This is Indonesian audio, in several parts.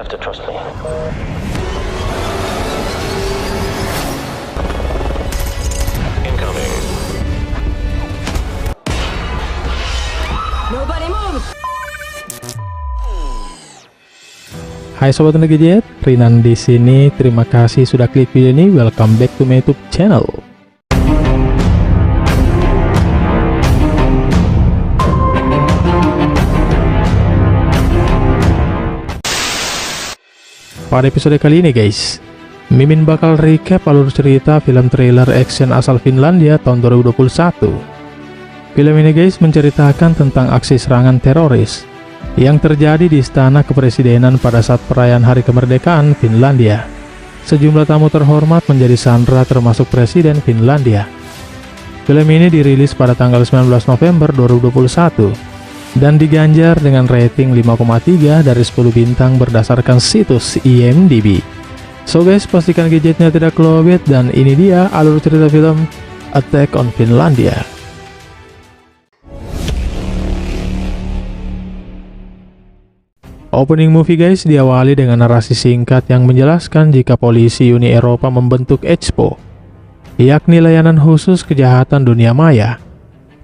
have to trust me. Incoming. Nobody move. Hai sobat gadget, Rinan di sini. Terima kasih sudah klik video ini. Welcome back to my YouTube channel. Pada episode kali ini guys, Mimin bakal recap alur cerita film trailer action asal Finlandia tahun 2021. Film ini guys menceritakan tentang aksi serangan teroris yang terjadi di Istana Kepresidenan pada saat perayaan Hari Kemerdekaan Finlandia. Sejumlah tamu terhormat menjadi sandera termasuk Presiden Finlandia. Film ini dirilis pada tanggal 19 November 2021 dan diganjar dengan rating 5,3 dari 10 bintang berdasarkan situs IMDb. So guys, pastikan gadgetnya tidak lowbat, dan ini dia alur cerita film Attack on Finlandia. Opening movie guys diawali dengan narasi singkat yang menjelaskan jika polisi Uni Eropa membentuk EXPO, yakni layanan khusus kejahatan dunia maya.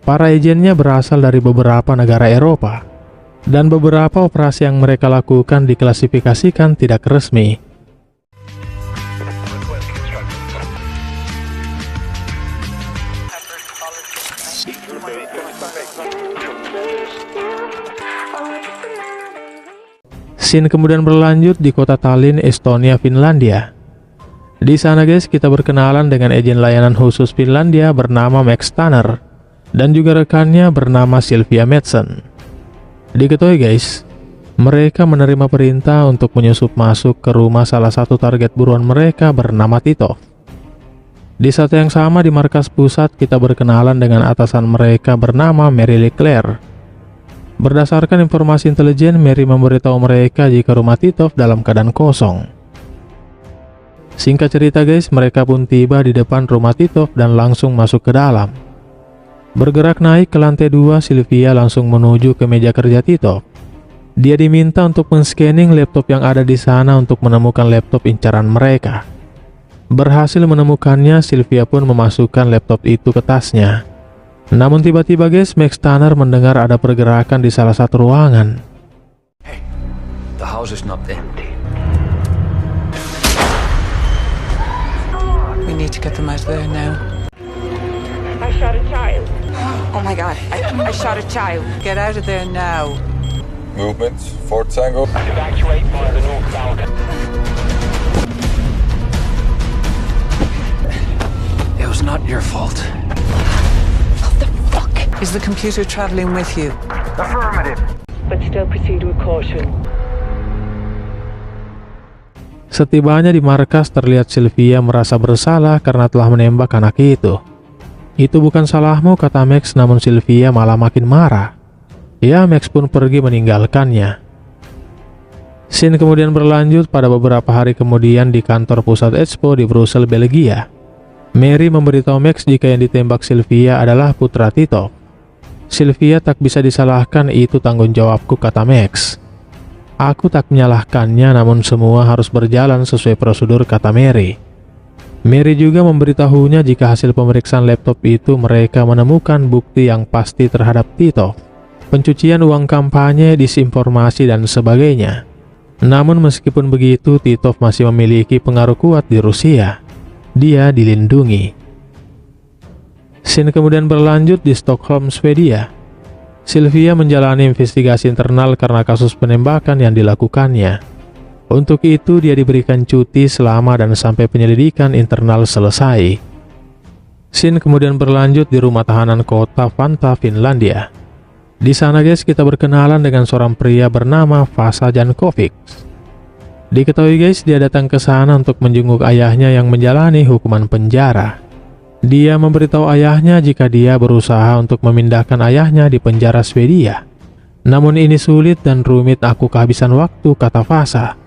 Para agennya berasal dari beberapa negara Eropa, dan beberapa operasi yang mereka lakukan diklasifikasikan tidak resmi. Scene kemudian berlanjut di kota Tallinn, Estonia, Finlandia. Di sana guys, kita berkenalan dengan agen layanan khusus Finlandia bernama Max Tanner dan juga rekannya bernama Sylvia Madsen. Diketahui guys, mereka menerima perintah untuk menyusup masuk ke rumah salah satu target buruan mereka bernama Titov. Di saat yang sama di markas pusat, kita berkenalan dengan atasan mereka bernama Mary Leclerc. Berdasarkan informasi intelijen, Mary memberitahu mereka jika rumah Titov dalam keadaan kosong. Singkat cerita guys, mereka pun tiba di depan rumah Titov dan langsung masuk ke dalam. Bergerak naik ke lantai 2, Sylvia langsung menuju ke meja kerja Titov. Dia diminta untuk men-scanning laptop yang ada di sana untuk menemukan laptop incaran mereka. Berhasil menemukannya, Sylvia pun memasukkan laptop itu ke tasnya. Namun tiba-tiba guys, Max Tanner mendengar ada pergerakan di salah satu ruangan. Hey, the house is not empty. We need to get them out of there now. I shot a child. Oh my god, I shot a child. Get out of there now. Movement, Fort Tango. Evacuate via the North Balkan. It was not your fault. What the fuck? Is the computer traveling with you? Affirmative. But still proceed with caution. Setibanya di markas, terlihat Sylvia merasa bersalah karena telah menembak anak itu. Itu bukan salahmu, kata Max, namun Sylvia malah makin marah. Ya, Max pun pergi meninggalkannya. Scene kemudian berlanjut pada beberapa hari kemudian di kantor pusat EXPO di Brussels, Belgia. Mary memberitahu Max jika yang ditembak Sylvia adalah putra Titov. Sylvia tak bisa disalahkan, itu tanggung jawabku, kata Max. Aku tak menyalahkannya, namun semua harus berjalan sesuai prosedur, kata Mary. Mary juga memberitahunya jika hasil pemeriksaan laptop itu mereka menemukan bukti yang pasti terhadap Titov, pencucian uang kampanye, disinformasi, dan sebagainya. Namun meskipun begitu, Titov masih memiliki pengaruh kuat di Rusia. Dia dilindungi. Scene kemudian berlanjut di Stockholm, Swedia. Sylvia menjalani investigasi internal karena kasus penembakan yang dilakukannya. Untuk itu dia diberikan cuti selama dan sampai penyelidikan internal selesai. Scene kemudian berlanjut di rumah tahanan kota Vantaa, Finlandia. Di sana guys, kita berkenalan dengan seorang pria bernama Vasa Jankovic. Diketahui guys, dia datang ke sana untuk menjenguk ayahnya yang menjalani hukuman penjara. Dia memberitahu ayahnya jika dia berusaha untuk memindahkan ayahnya di penjara Swedia. Namun ini sulit dan rumit, aku kehabisan waktu, kata Vasa.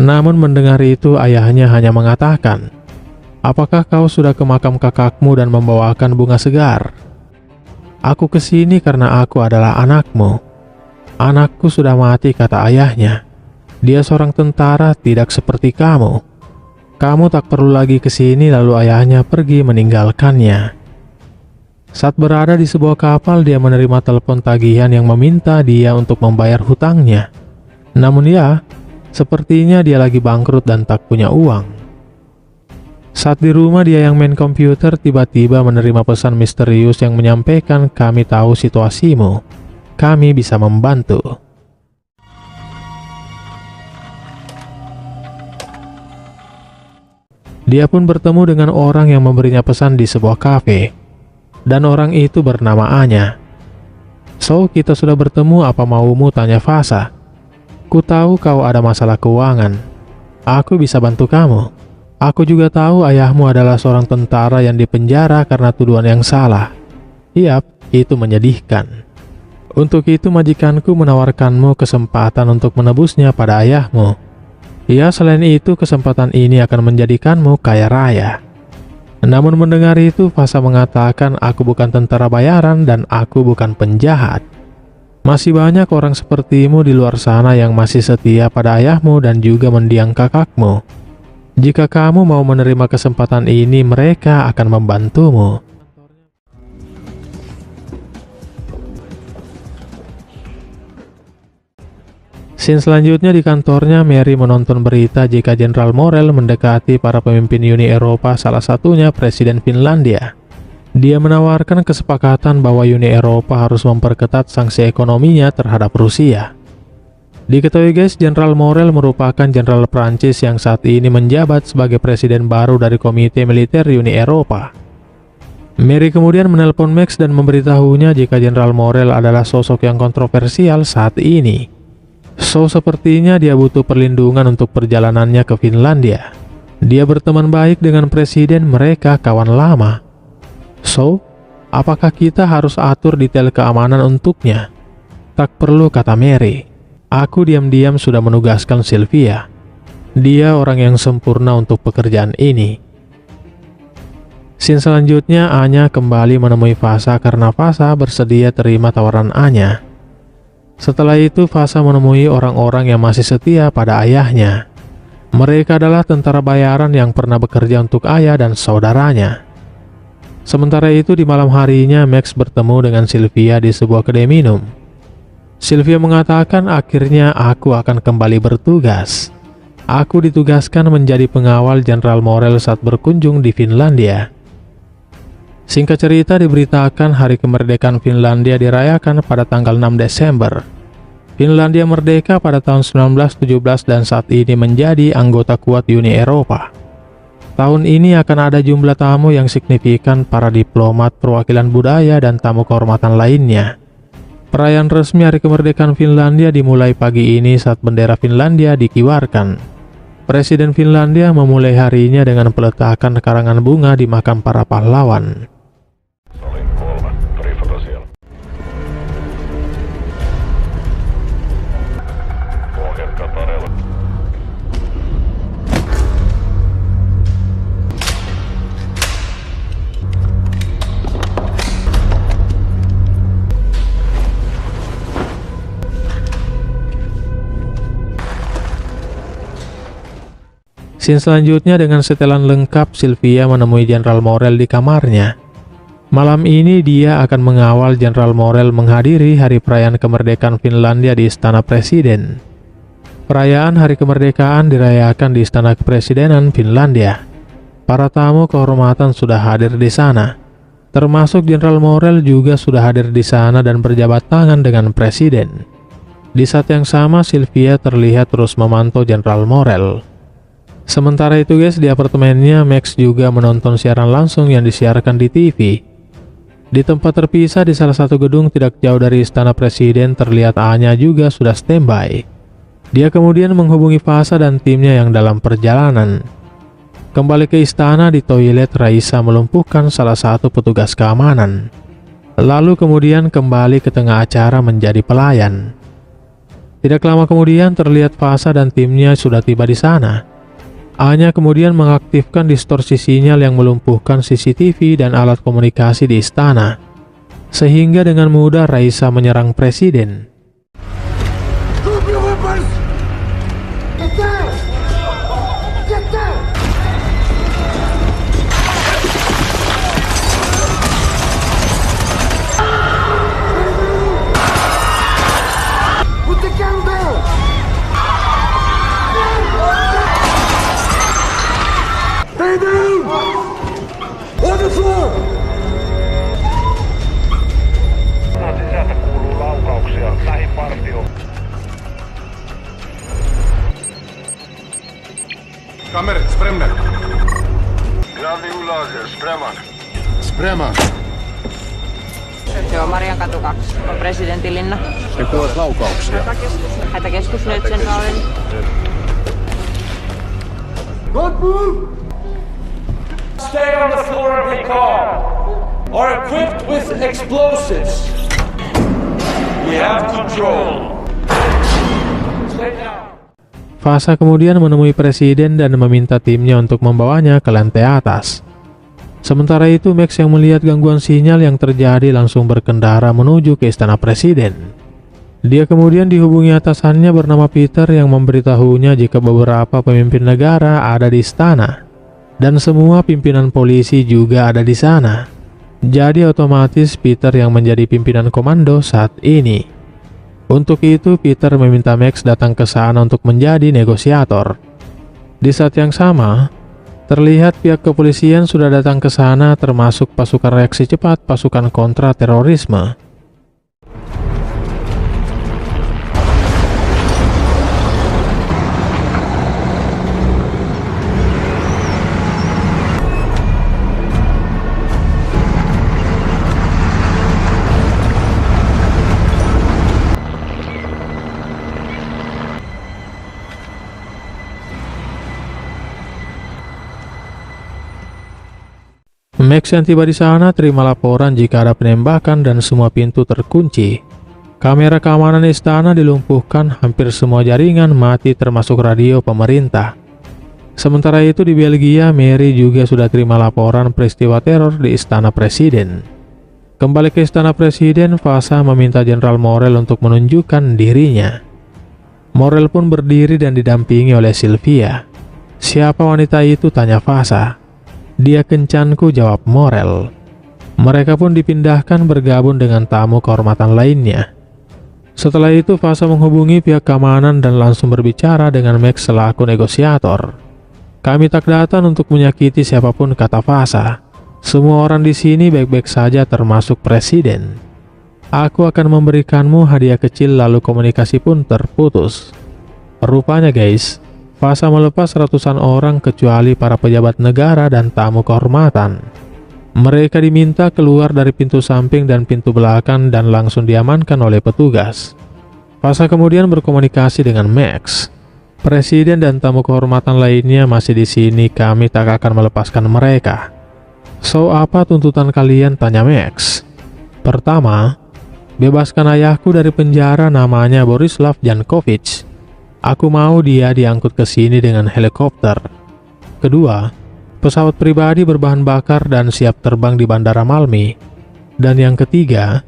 Namun mendengar itu, ayahnya hanya mengatakan, apakah kau sudah ke makam kakakmu dan membawakan bunga segar? Aku kesini karena aku adalah anakmu. Anakku sudah mati, kata ayahnya. Dia seorang tentara, tidak seperti kamu. Kamu tak perlu lagi ke sini. Lalu ayahnya pergi meninggalkannya. Saat berada di sebuah kapal, dia menerima telepon tagihan yang meminta dia untuk membayar hutangnya. Namun ya, sepertinya dia lagi bangkrut dan tak punya uang. Saat di rumah dia yang main komputer, tiba-tiba menerima pesan misterius yang menyampaikan, "Kami tahu situasimu. Kami bisa membantu." Dia pun bertemu dengan orang yang memberinya pesan di sebuah kafe. Dan orang itu bernama Anya. "So, kita sudah bertemu, apa maumu?" tanya Fasa. "Ku tahu kau ada masalah keuangan. Aku bisa bantu kamu. Aku juga tahu ayahmu adalah seorang tentara yang dipenjara karena tuduhan yang salah." "Yap, itu menyedihkan. Untuk itu majikanku menawarkanmu kesempatan untuk menebusnya pada ayahmu. Ya, selain itu kesempatan ini akan menjadikanmu kaya raya." Namun mendengar itu, Fasa mengatakan, "Aku bukan tentara bayaran dan aku bukan penjahat. Masih banyak orang sepertimu di luar sana yang masih setia pada ayahmu dan juga mendiang kakakmu. Jika kamu mau menerima kesempatan ini, mereka akan membantumu." Scene selanjutnya di kantornya, Mary menonton berita jika Jenderal Morel mendekati para pemimpin Uni Eropa, salah satunya Presiden Finlandia. Dia menawarkan kesepakatan bahwa Uni Eropa harus memperketat sanksi ekonominya terhadap Rusia. Diketahui guys, Jenderal Morel merupakan jenderal Prancis yang saat ini menjabat sebagai presiden baru dari Komite Militer Uni Eropa. Mary kemudian menelpon Max dan memberitahunya jika Jenderal Morel adalah sosok yang kontroversial saat ini. So, sepertinya dia butuh perlindungan untuk perjalanannya ke Finlandia. Dia berteman baik dengan presiden, mereka kawan lama. So, apakah kita harus atur detail keamanan untuknya? Tak perlu, kata Mary. Aku diam-diam sudah menugaskan Sylvia. Dia orang yang sempurna untuk pekerjaan ini. Scene selanjutnya, Anya kembali menemui Fasa karena Fasa bersedia terima tawaran Anya. Setelah itu, Fasa menemui orang-orang yang masih setia pada ayahnya. Mereka adalah tentara bayaran yang pernah bekerja untuk ayah dan saudaranya. Sementara itu, di malam harinya, Max bertemu dengan Sylvia di sebuah kedai minum. Sylvia mengatakan, "Akhirnya aku akan kembali bertugas. Aku ditugaskan menjadi pengawal Jenderal Morel saat berkunjung di Finlandia." Singkat cerita, diberitakan hari kemerdekaan Finlandia dirayakan pada tanggal 6 Desember. Finlandia merdeka pada tahun 1917 dan saat ini menjadi anggota kuat Uni Eropa. Tahun ini akan ada jumlah tamu yang signifikan, para diplomat, perwakilan budaya, dan tamu kehormatan lainnya. Perayaan resmi hari kemerdekaan Finlandia dimulai pagi ini saat bendera Finlandia dikibarkan. Presiden Finlandia memulai harinya dengan peletakan karangan bunga di makam para pahlawan. Scene selanjutnya dengan setelan lengkap, Sylvia menemui Jenderal Morel di kamarnya. Malam ini dia akan mengawal Jenderal Morel menghadiri hari perayaan kemerdekaan Finlandia di Istana Presiden. Perayaan hari kemerdekaan dirayakan di Istana Kepresidenan Finlandia. Para tamu kehormatan sudah hadir di sana. Termasuk Jenderal Morel juga sudah hadir di sana dan berjabat tangan dengan Presiden. Di saat yang sama, Sylvia terlihat terus memantau Jenderal Morel. Sementara itu guys, di apartemennya, Max juga menonton siaran langsung yang disiarkan di TV. Di tempat terpisah di salah satu gedung tidak jauh dari Istana Presiden, terlihat Anya juga sudah standby. Dia kemudian menghubungi Fasa dan timnya yang dalam perjalanan. Kembali ke istana, di toilet Raisa melumpuhkan salah satu petugas keamanan. Lalu kemudian kembali ke tengah acara menjadi pelayan. Tidak lama kemudian terlihat Fasa dan timnya sudah tiba di sana. Anya kemudian mengaktifkan distorsi sinyal yang melumpuhkan CCTV dan alat komunikasi di istana, sehingga dengan mudah Raisa menyerang Presiden. Sisältä kuuluu laukauksia. Lähipartio. Kamery, spremne. Glavni ulager, spreman. Spreman. Joo, Mariankatu 2 on presidentinlinna. Ne kuulet laukauksia. Hätäkeskus nyt sentraalin. Stay on the floor and be calm. Are equipped with explosives. We have control. Stay down. Fasa kemudian menemui presiden dan meminta timnya untuk membawanya ke lantai atas. Sementara itu Max yang melihat gangguan sinyal yang terjadi langsung berkendara menuju ke istana presiden. Dia kemudian dihubungi atasannya bernama Peter yang memberitahunya jika beberapa pemimpin negara ada di istana. Dan semua pimpinan polisi juga ada di sana. Jadi otomatis Peter yang menjadi pimpinan komando saat ini. Untuk itu Peter meminta Max datang ke sana untuk menjadi negosiator. Di saat yang sama, terlihat pihak kepolisian sudah datang ke sana termasuk pasukan reaksi cepat pasukan kontra terorisme. Max yang tiba di sana terima laporan jika ada penembakan dan semua pintu terkunci. Kamera keamanan istana dilumpuhkan, hampir semua jaringan mati termasuk radio pemerintah. Sementara itu di Belgia, Mary juga sudah terima laporan peristiwa teror di istana presiden. Kembali ke istana presiden, Fasa meminta Jenderal Morel untuk menunjukkan dirinya. Morel pun berdiri dan didampingi oleh Sylvia. Siapa wanita itu? Tanya Fasa. Dia kencanku, jawab Morel. Mereka pun dipindahkan bergabung dengan tamu kehormatan lainnya. Setelah itu Fasa menghubungi pihak keamanan dan langsung berbicara dengan Max selaku negosiator. Kami tak datang untuk menyakiti siapapun, kata Fasa. Semua orang di sini baik-baik saja termasuk presiden. Aku akan memberikanmu hadiah kecil, lalu komunikasi pun terputus. Rupanya guys, Fasa melepas ratusan orang kecuali para pejabat negara dan tamu kehormatan. Mereka diminta keluar dari pintu samping dan pintu belakang dan langsung diamankan oleh petugas. Fasa kemudian berkomunikasi dengan Max. Presiden dan tamu kehormatan lainnya masih di sini, kami tak akan melepaskan mereka. So, apa tuntutan kalian? Tanya Max. Pertama, bebaskan ayahku dari penjara, namanya Borislav Jankovic. Aku mau dia diangkut ke sini dengan helikopter. Kedua, pesawat pribadi berbahan bakar dan siap terbang di Bandara Malmi. Dan yang ketiga,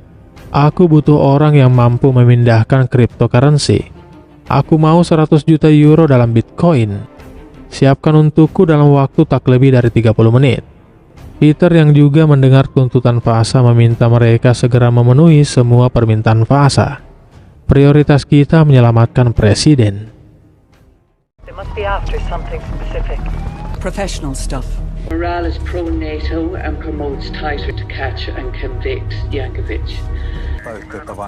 aku butuh orang yang mampu memindahkan cryptocurrency. Aku mau 100 juta euro dalam Bitcoin. Siapkan untukku dalam waktu tak lebih dari 30 menit. Peter yang juga mendengar tuntutan Fasa meminta mereka segera memenuhi semua permintaan Fasa. Prioritas kita menyelamatkan presiden. They must be after something specific. Professional stuff. Morale is pro-NATO and promotes tighter to catch and convict Yankovic.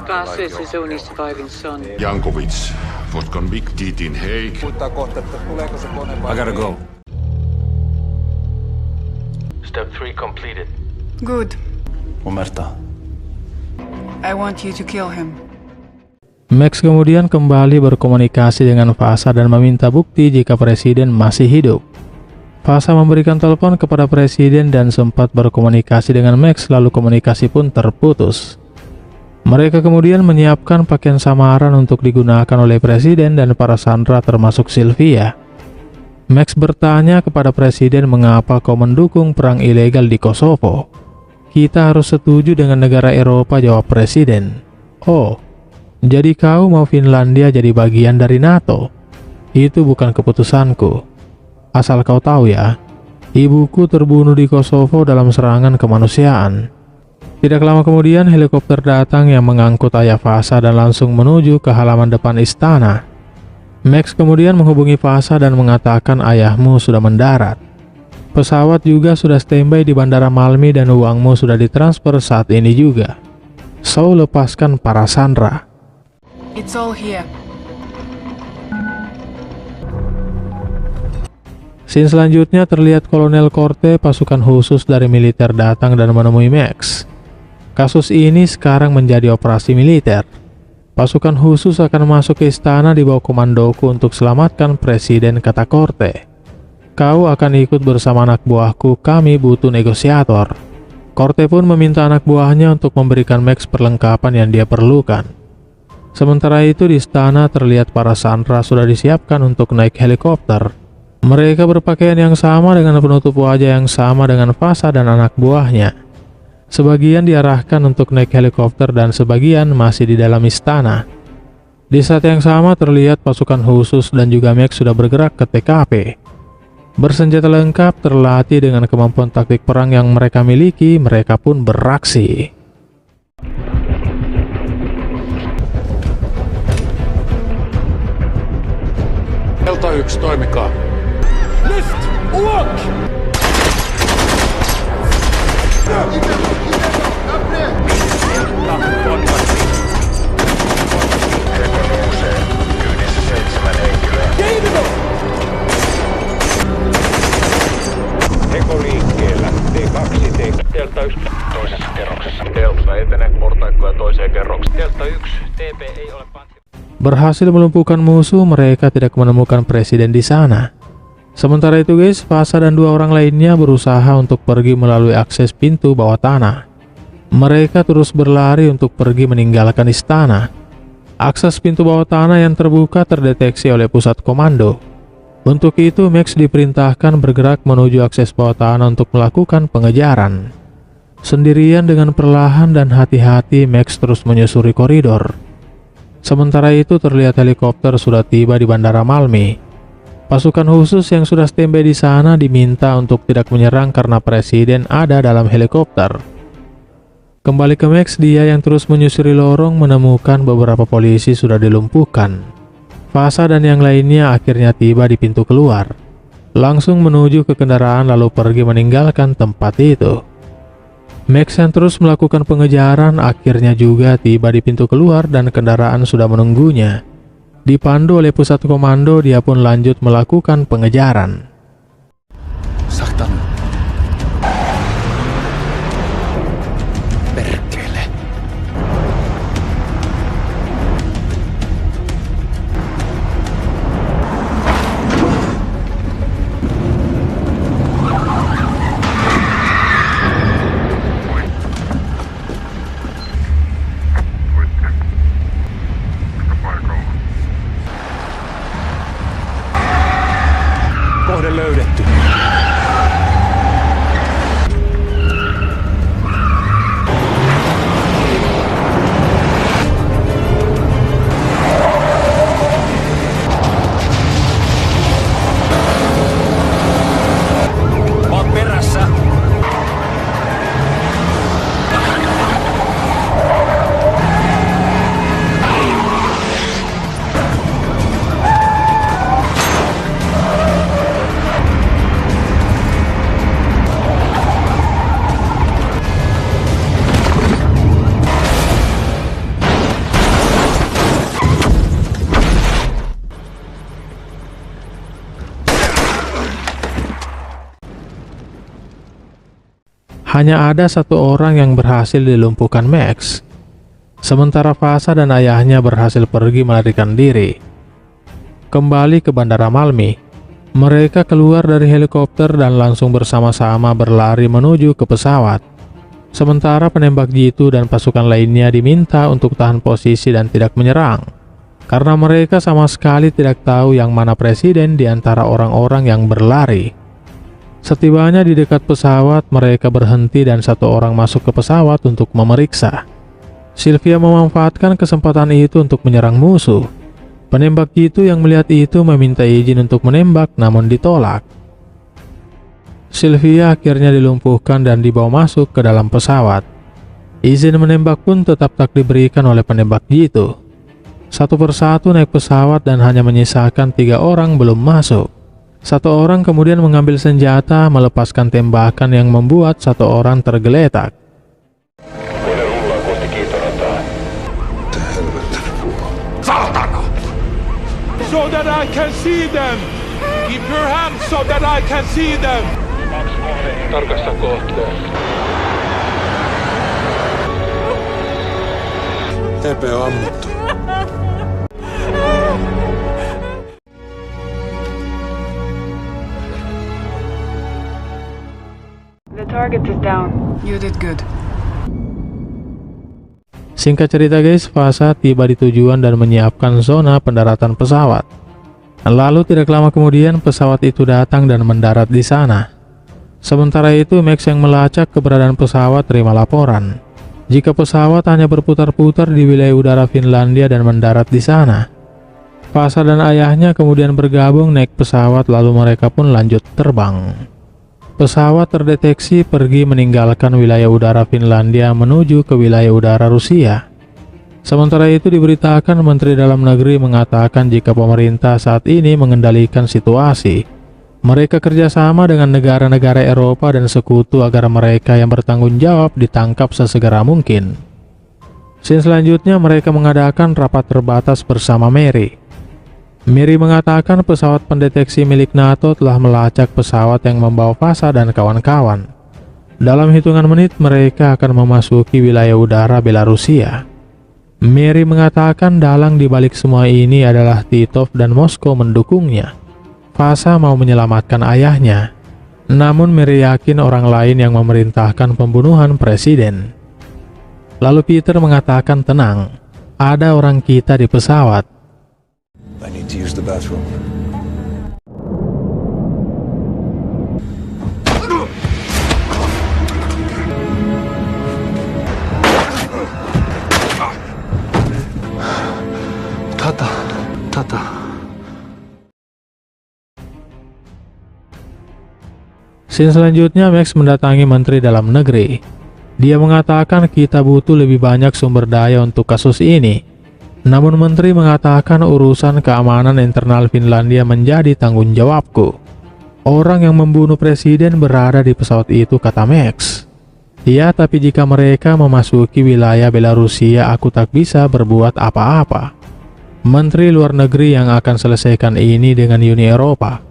Vas is his only surviving son. Jankovic was convicted in Hague. I gotta go. Step 3 completed. Good. Omerta. I want you to kill him. Max kemudian kembali berkomunikasi dengan Fasa dan meminta bukti jika presiden masih hidup. Fasa memberikan telepon kepada presiden dan sempat berkomunikasi dengan Max, lalu komunikasi pun terputus. Mereka kemudian menyiapkan pakaian samaran untuk digunakan oleh presiden dan para sandera termasuk Sylvia. Max bertanya kepada presiden, mengapa kau mendukung perang ilegal di Kosovo? Kita harus setuju dengan negara Eropa, jawab presiden. Oh, jadi kau mau Finlandia jadi bagian dari NATO? Itu bukan keputusanku. Asal kau tahu ya, ibuku terbunuh di Kosovo dalam serangan kemanusiaan. Tidak lama kemudian helikopter datang yang mengangkut ayah Fasa dan langsung menuju ke halaman depan istana. Max kemudian menghubungi Fasa dan mengatakan ayahmu sudah mendarat. Pesawat juga sudah standby di Bandara Malmi dan uangmu sudah ditransfer saat ini juga. So, lepaskan para sandera. It's all here. Scene selanjutnya terlihat Kolonel Korte pasukan khusus dari militer datang dan menemui Max. Kasus ini sekarang menjadi operasi militer. Pasukan khusus akan masuk ke istana di bawah komandoku untuk selamatkan presiden, kata Korte. Kau akan ikut bersama anak buahku, kami butuh negosiator. Korte pun meminta anak buahnya untuk memberikan Max perlengkapan yang dia perlukan. Sementara itu di istana terlihat para sandera sudah disiapkan untuk naik helikopter. Mereka berpakaian yang sama dengan penutup wajah yang sama dengan Fasa dan anak buahnya. Sebagian diarahkan untuk naik helikopter dan sebagian masih di dalam istana. Di saat yang sama terlihat pasukan khusus dan juga Max sudah bergerak ke TKP. Bersenjata lengkap, terlatih dengan kemampuan taktik perang yang mereka miliki, mereka pun beraksi. Delta 1, toimikaa. Lift! Look! Teko liikkeellä. T2, Delta 1 toisessa kerroksessa. Delta etenee portaikkoja toiseen kerrokseen. Delta 1, TP ei ole panssi. Berhasil melumpuhkan musuh, mereka tidak menemukan presiden di sana. Sementara itu guys, Fasa dan dua orang lainnya berusaha untuk pergi melalui akses pintu bawah tanah. Mereka terus berlari untuk pergi meninggalkan istana. Akses pintu bawah tanah yang terbuka terdeteksi oleh pusat komando. Untuk itu Max diperintahkan bergerak menuju akses bawah tanah untuk melakukan pengejaran. Sendirian dengan perlahan dan hati-hati Max terus menyusuri koridor. Sementara itu terlihat helikopter sudah tiba di Bandara Malmi. Pasukan khusus yang sudah standby di sana diminta untuk tidak menyerang karena presiden ada dalam helikopter. Kembali ke Max, dia yang terus menyusuri lorong menemukan beberapa polisi sudah dilumpuhkan. Fasa dan yang lainnya akhirnya tiba di pintu keluar. Langsung menuju ke kendaraan lalu pergi meninggalkan tempat itu. Max yang terus melakukan pengejaran akhirnya juga tiba di pintu keluar dan kendaraan sudah menunggunya. Dipandu oleh pusat komando, dia pun lanjut melakukan pengejaran. Sakta nu. Perkele. Kohde löydetty. Oot perässä! Hanya ada satu orang yang berhasil dilumpuhkan Max. Sementara Fasa dan ayahnya berhasil pergi melarikan diri. Kembali ke Bandara Malmi, mereka keluar dari helikopter dan langsung bersama-sama berlari menuju ke pesawat. Sementara penembak jitu dan pasukan lainnya diminta untuk tahan posisi dan tidak menyerang, karena mereka sama sekali tidak tahu yang mana presiden di antara orang-orang yang berlari. Setibanya di dekat pesawat, mereka berhenti dan satu orang masuk ke pesawat untuk memeriksa. Sylvia memanfaatkan kesempatan itu untuk menyerang musuh. Penembak jitu yang melihat itu meminta izin untuk menembak namun ditolak. Sylvia akhirnya dilumpuhkan dan dibawa masuk ke dalam pesawat. Izin menembak pun tetap tak diberikan oleh penembak jitu. Satu persatu naik pesawat dan hanya menyisakan 3 orang belum masuk. 1 orang kemudian mengambil senjata, melepaskan tembakan yang membuat 1 orang tergeletak. So that I can see them! Keep your hands so that I can see them! Tarkasta kohteen. Epe on ammuttu. The target is down. You did good. Singkat cerita guys, Fasa tiba di tujuan dan menyiapkan zona pendaratan pesawat. Lalu tidak lama kemudian pesawat itu datang dan mendarat di sana. Sementara itu Max yang melacak keberadaan pesawat terima laporan jika pesawat hanya berputar-putar di wilayah udara Finlandia dan mendarat di sana. Fasa dan ayahnya kemudian bergabung naik pesawat lalu mereka pun lanjut terbang. Pesawat terdeteksi pergi meninggalkan wilayah udara Finlandia menuju ke wilayah udara Rusia. Sementara itu diberitakan Menteri Dalam Negeri mengatakan jika pemerintah saat ini mengendalikan situasi. Mereka kerjasama dengan negara-negara Eropa dan sekutu agar mereka yang bertanggung jawab ditangkap sesegera mungkin. Selanjutnya mereka mengadakan rapat terbatas bersama Mary. Mary mengatakan pesawat pendeteksi milik NATO telah melacak pesawat yang membawa Fasa dan kawan-kawan. Dalam hitungan menit mereka akan memasuki wilayah udara Belarusia. Mary mengatakan dalang di balik semua ini adalah Titov dan Moskow mendukungnya. Fasa mau menyelamatkan ayahnya. Namun Mary yakin orang lain yang memerintahkan pembunuhan presiden. Lalu Peter mengatakan tenang, ada orang kita di pesawat. I need to use the bathroom. Tata. Scene selanjutnya Max mendatangi Menteri Dalam Negeri. Dia mengatakan kita butuh lebih banyak sumber daya untuk kasus ini. Namun Menteri mengatakan urusan keamanan internal Finlandia menjadi tanggung jawabku. Orang yang membunuh presiden berada di pesawat itu, kata Max. Ya, tapi jika mereka memasuki wilayah Belarusia, aku tak bisa berbuat apa-apa. Menteri Luar Negeri yang akan selesaikan ini dengan Uni Eropa.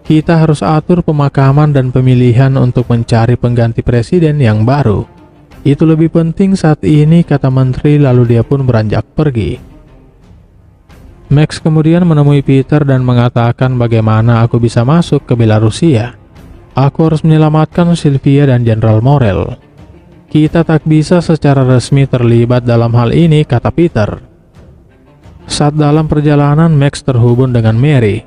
Kita harus atur pemakaman dan pemilihan untuk mencari pengganti presiden yang baru. Itu lebih penting saat ini, kata Menteri, lalu dia pun beranjak pergi. Max kemudian menemui Peter dan mengatakan bagaimana aku bisa masuk ke Belarusia. Aku harus menyelamatkan Sylvia dan Jenderal Morel. Kita tak bisa secara resmi terlibat dalam hal ini, kata Peter. Saat dalam perjalanan Max terhubung dengan Mary.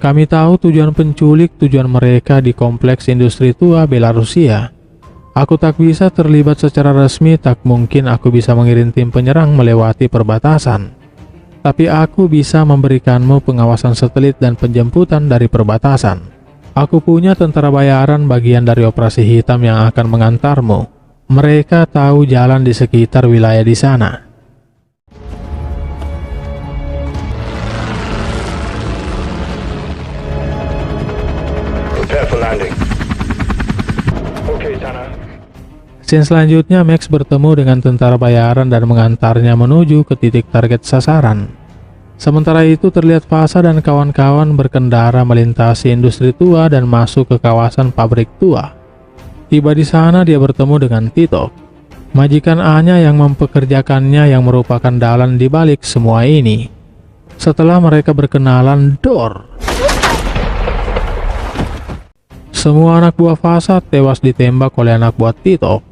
Kami tahu tujuan penculik, tujuan mereka di kompleks industri tua Belarusia. Aku tak bisa terlibat secara resmi, tak mungkin aku bisa mengirim tim penyerang melewati perbatasan. Tapi aku bisa memberikanmu pengawasan satelit dan penjemputan dari perbatasan. Aku punya tentara bayaran bagian dari operasi hitam yang akan mengantarmu. Mereka tahu jalan di sekitar wilayah di sana. Prepare for landing. Scene selanjutnya Max bertemu dengan tentara bayaran dan mengantarnya menuju ke titik target sasaran. Sementara itu terlihat Fasa dan kawan-kawan berkendara melintasi industri tua dan masuk ke kawasan pabrik tua. Tiba di sana dia bertemu dengan Titov, majikan Anya yang mempekerjakannya yang merupakan dalang di balik semua ini. Setelah mereka berkenalan, dor! Semua anak buah Fasa tewas ditembak oleh anak buah Titov.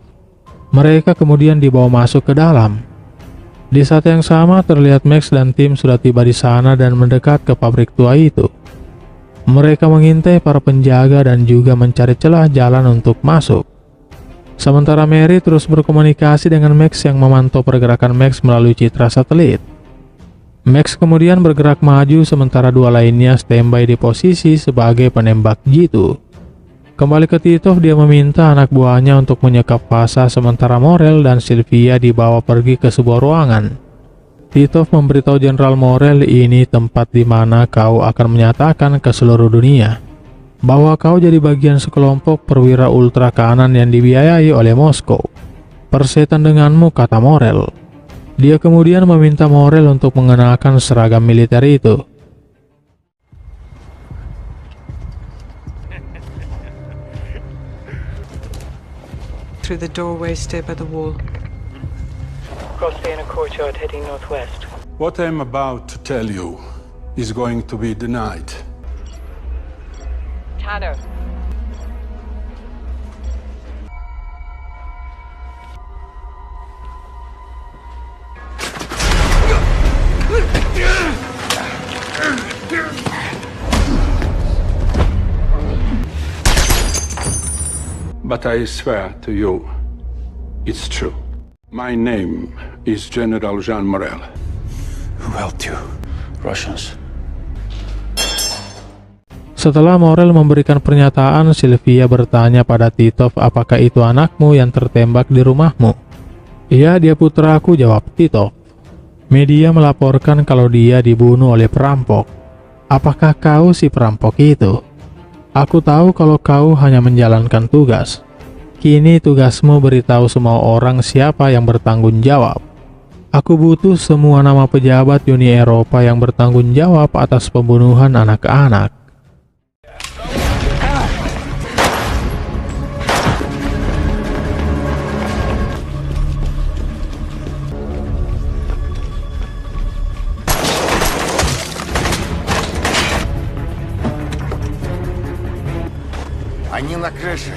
Mereka kemudian dibawa masuk ke dalam. Di saat yang sama terlihat Max dan tim sudah tiba di sana dan mendekat ke pabrik tua itu. Mereka mengintai para penjaga dan juga mencari celah jalan untuk masuk. Sementara Mary terus berkomunikasi dengan Max yang memantau pergerakan Max melalui citra satelit. Max kemudian bergerak maju sementara dua lainnya standby di posisi sebagai penembak jitu. Kembali ke Titov, dia meminta anak buahnya untuk menyekap Fasa sementara Morel dan Sylvia dibawa pergi ke sebuah ruangan. Titov memberitahu Jenderal Morel ini tempat di mana kau akan menyatakan ke seluruh dunia bahwa kau jadi bagian sekelompok perwira ultra kanan yang dibiayai oleh Moskow. Persetan denganmu, kata Morel. Dia kemudian meminta Morel untuk mengenakan seragam militer itu. Through the doorway, stay by the wall. Cross the inner courtyard heading northwest. What I'm about to tell you is going to be denied. Tanner. But I swear to you, it's true. My name is General Jean Morel. Who helped you? Russians. Setelah Morel memberikan pernyataan, Sylvia bertanya pada Titov, apakah itu anakmu yang tertembak di rumahmu? Iya, dia putraku, jawab Titov. Media melaporkan kalau dia dibunuh oleh perampok. Apakah kau si perampok itu? Aku tahu kalau kau hanya menjalankan tugas. Kini tugasmu beritahu semua orang siapa yang bertanggung jawab. Aku butuh semua nama pejabat Uni Eropa yang bertanggung jawab atas pembunuhan anak-anak. Они на крыше.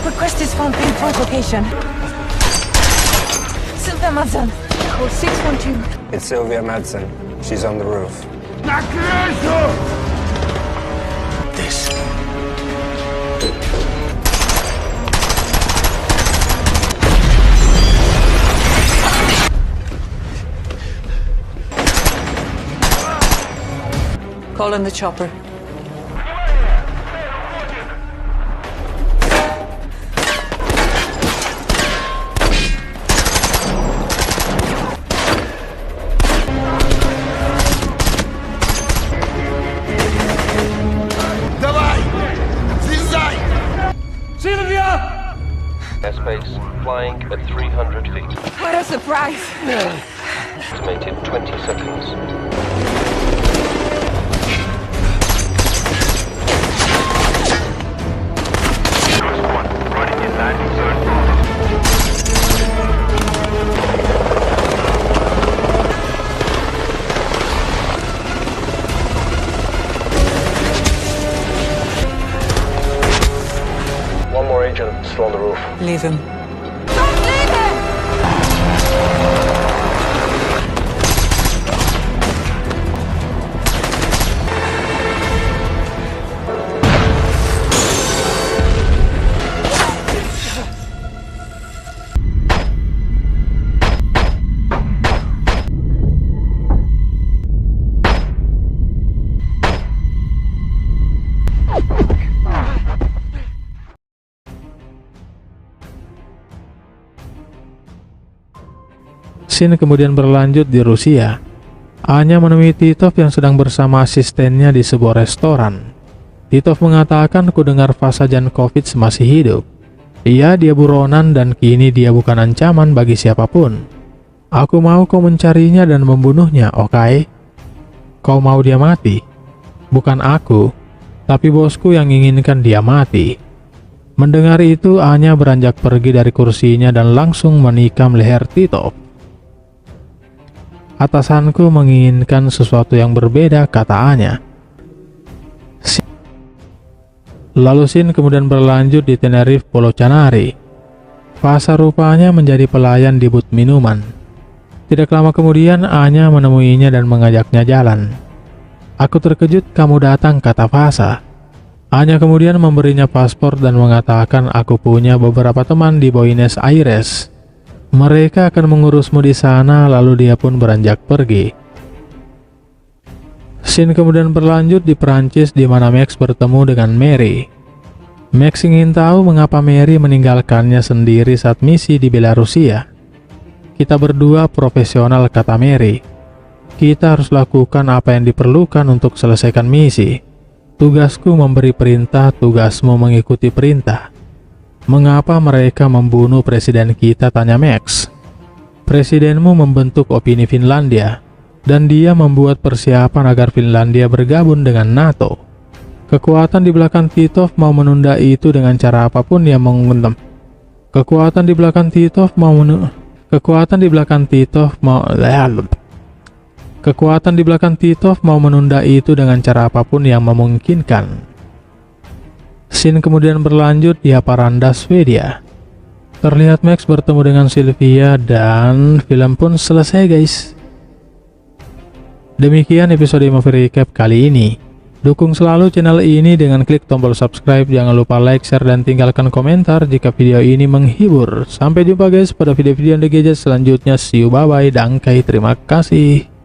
Request is found pinpoint location. Sylvia Madsen. Code 612. It's Sylvia Madsen. She's on the roof. This. Call in the chopper. Давай! Слезай! Airspace flying at 300 feet. What a surprise! Estimated 20 seconds. One more agent still on the roof. Leave him. Don't leave him! Scene kemudian berlanjut di Rusia. Anya menemui Titov yang sedang bersama asistennya di sebuah restoran. Titov mengatakan, ku dengar Fasa Jankovic masih hidup. Iya, dia buronan dan kini dia bukan ancaman bagi siapapun. Aku mau kau mencarinya dan membunuhnya, oke? Kau mau dia mati? Bukan aku, tapi bosku yang inginkan dia mati. Mendengar itu, Anya beranjak pergi dari kursinya dan langsung menikam leher Titov. Atasanku menginginkan sesuatu yang berbeda, kata Anya. Lalu scene kemudian berlanjut di Tenerife Pulau Canari. Fasa rupanya menjadi pelayan di but minuman. Tidak lama kemudian Anya menemuinya dan mengajaknya jalan. Aku terkejut kamu datang, kata Fasa. Anya kemudian memberinya paspor dan mengatakan, aku punya beberapa teman di Buenos Aires. Mereka akan mengurusmu di sana, lalu dia pun beranjak pergi. Scene kemudian berlanjut di Perancis di mana Max bertemu dengan Mary. Max ingin tahu mengapa Mary meninggalkannya sendiri saat misi di Belarusia. Kita berdua profesional, kata Mary. Kita harus lakukan apa yang diperlukan untuk selesaikan misi. Tugasku memberi perintah, tugasmu mengikuti perintah. Mengapa mereka membunuh presiden kita, tanya Max. Presidenmu membentuk opini Finlandia, dan dia membuat persiapan agar Finlandia bergabung dengan NATO. Kekuatan di belakang Titov mau menunda itu dengan cara apapun yang menguntem. Kekuatan di belakang Titov mau menunda itu dengan cara apapun yang memungkinkan. Scene kemudian berlanjut di Haparanda, Swedia. Terlihat Max bertemu dengan Sylvia dan film pun selesai, guys. Demikian episode movie recap kali ini. Dukung selalu channel ini dengan klik tombol subscribe, jangan lupa like, share, dan tinggalkan komentar jika video ini menghibur. Sampai jumpa guys pada video-video The Gadget selanjutnya. See you, bye-bye, dangkai, terima kasih.